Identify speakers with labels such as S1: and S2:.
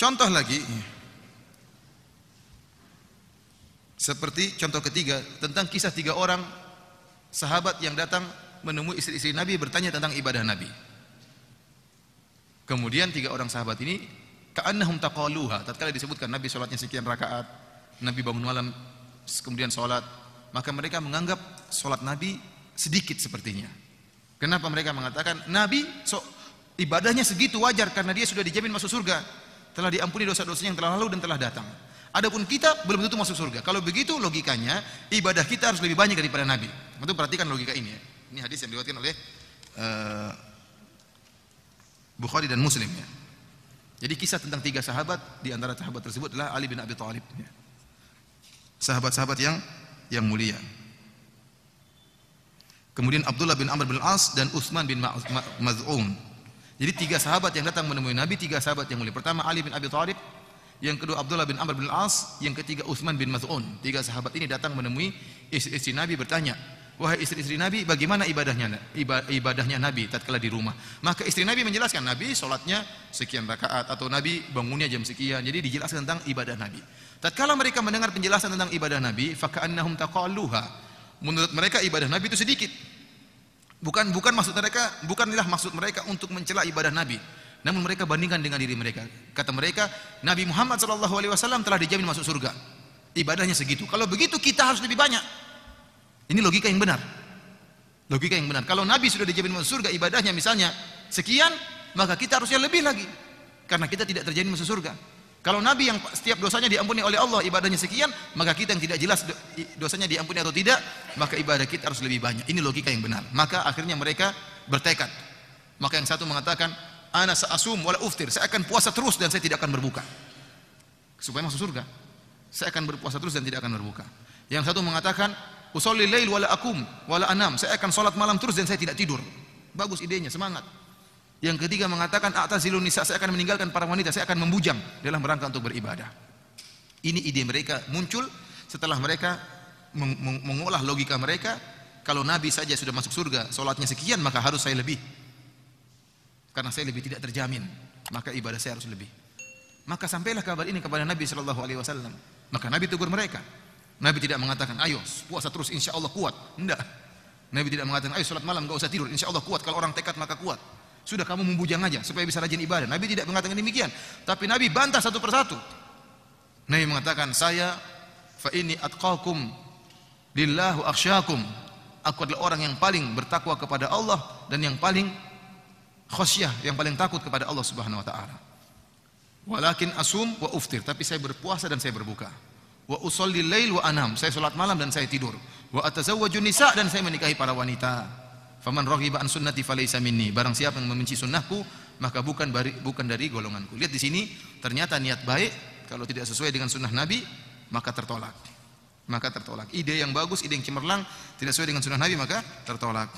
S1: Contoh lagi, seperti contoh ketiga tentang kisah 3 orang sahabat yang datang menemui istri-istri Nabi bertanya tentang ibadah Nabi. Kemudian 3 orang sahabat ini ka'annahum taqaluha, tatkala disebutkan Nabi salatnya sekian rakaat, Nabi bangun malam kemudian salat, maka mereka menganggap salat Nabi sedikit sepertinya. Kenapa mereka mengatakan Nabi ibadahnya segitu wajar karena dia sudah dijamin masuk surga, telah diampuni dosa-dosanya yang telah lalu dan telah datang. Adapun kita belum tentu masuk surga. Kalau begitu logikanya ibadah kita harus lebih banyak daripada Nabi. Tentu perhatikan logika ini ya. Ini hadis yang diriwayatkan oleh Bukhari dan Muslim ya. Jadi kisah tentang 3 sahabat, di antara sahabat tersebut adalah Ali bin Abi Thalib ya. Sahabat-sahabat yang mulia. Kemudian Abdullah bin Amr bin Al-As dan Utsman bin Maz'un. Jadi 3 sahabat yang datang menemui Nabi, 3 sahabat yang mulia. Pertama Ali bin Abi Thalib, yang kedua Abdullah bin Amr bin Al-As, yang ketiga Utsman bin Maz'un. 3 sahabat ini datang menemui istri Nabi bertanya, "Wahai istri-istri Nabi, bagaimana ibadahnya Nabi tatkala di rumah?" Maka istri Nabi menjelaskan, Nabi salatnya sekian rakaat atau Nabi bangunnya jam sekian. Jadi dijelaskan tentang ibadah Nabi. Tatkala mereka mendengar penjelasan tentang ibadah Nabi, faka'annahum taqalluha. Menurut mereka ibadah Nabi itu sedikit. Bukanlah maksud mereka untuk mencela ibadah Nabi. Namun mereka bandingkan dengan diri mereka. Kata mereka, Nabi Muhammad SAW telah dijamin masuk surga. Ibadahnya segitu. Kalau begitu kita harus lebih banyak. Ini logika yang benar. Logika yang benar. Kalau Nabi sudah dijamin masuk surga, ibadahnya misalnya sekian, maka kita harusnya lebih lagi. Karena kita tidak terjamin masuk surga. Kalau Nabi yang setiap dosanya diampuni oleh Allah, ibadahnya sekian, maka kita yang tidak jelas dosanya diampuni atau tidak, maka ibadah kita harus lebih banyak. Ini logika yang benar. Maka akhirnya mereka bertekad. Maka yang satu mengatakan, ana sa'asum wala uftir, saya akan puasa terus dan saya tidak akan berbuka. Supaya masuk surga. Saya akan berpuasa terus dan tidak akan berbuka. Yang satu mengatakan, usolli lail wala akum wala anam, saya akan salat malam terus dan saya tidak tidur. Bagus idenya, semangat. Yang ketiga mengatakan a'tazilun nisa, saya akan meninggalkan para wanita, saya akan membujang dalam rangka untuk beribadah. Ini ide mereka muncul setelah mereka mengolah logika mereka. Kalau Nabi saja sudah masuk surga, salatnya sekian, maka harus saya lebih. Karena saya lebih tidak terjamin, maka ibadah saya harus lebih. Maka sampailah kabar ini kepada Nabi SAW. Maka Nabi tegur mereka. Nabi tidak mengatakan, ayo puasa terus, insya Allah kuat. Tidak. Nabi tidak mengatakan, ayo salat malam, gak usah tidur, insya Allah kuat. Kalau orang tekad maka kuat. Sudah kamu membujang aja supaya bisa rajin ibadah. Nabi tidak mengatakan demikian. Tapi Nabi bantah satu persatu. Nabi mengatakan, saya fa inni atqakum lillah wa akhsyakum. Aku adalah orang yang paling bertakwa kepada Allah dan yang paling khasyah, yang paling takut kepada Allah Subhanahu wa taala. Walakin asum wa uftir, tapi saya berpuasa dan saya berbuka. Wa usolli lail wa anam, saya salat malam dan saya tidur. Wa atazawwaju nisa, dan saya menikahi para wanita. Faman raghiba an sunnati falaysa minni, barang siapa yang membenci sunnahku maka bukan dari golonganku. Lihat di sini ternyata niat baik kalau tidak sesuai dengan sunnah Nabi maka tertolak. Ide yang bagus, ide yang cemerlang tidak sesuai dengan sunnah Nabi maka tertolak.